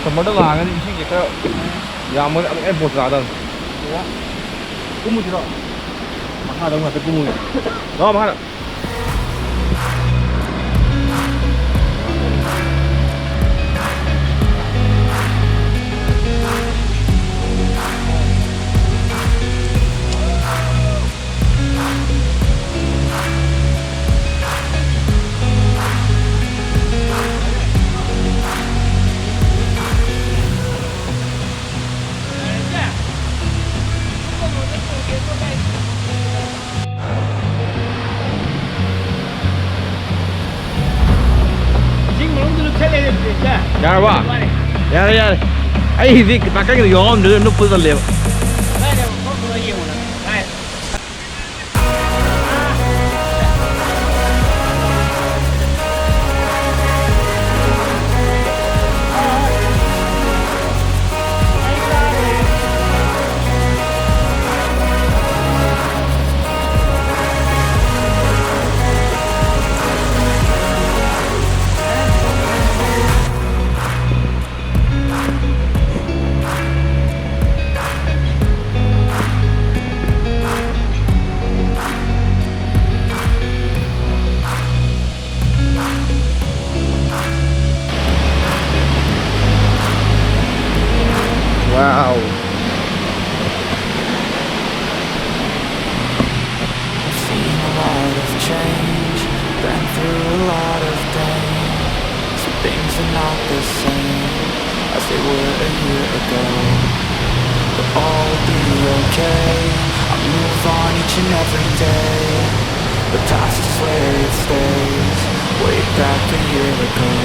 ꯁꯝꯃꯔꯗ ꯂꯥꯛꯑꯒꯗꯤ ꯏꯁꯤꯡꯁꯦ ꯈꯔ ꯌꯥꯝꯃꯒ ꯑꯃꯨꯛ ꯍꯦꯟꯅ ꯕꯣꯠ ꯇꯥꯗꯕꯅꯤ. ꯀꯨꯝꯃꯨꯁꯤꯔꯣ? ꯃꯈꯥꯗ ꯑꯃꯨꯛ ꯉꯥꯛꯇ ꯀꯨꯝꯃꯨꯒꯦ. ꯂꯥꯛꯑꯣ ꯃꯈꯥꯗ. ꯌꯥꯔꯕ? ꯌꯥꯔꯦ ꯌꯥꯔꯦ. ꯑꯩꯗꯤ ꯅꯥꯀꯟꯒꯤꯗ ꯌꯥꯎꯔꯝꯗ꯭ꯔꯦ ꯅꯨꯞꯄꯗ ꯇꯜꯂꯦꯕ. Wow. I've seen a lot of change, been through a lot of pain. Some things are not the same as they were a year ago, but all will be okay. I move on each and every day. The past is where it stays, way back a year ago.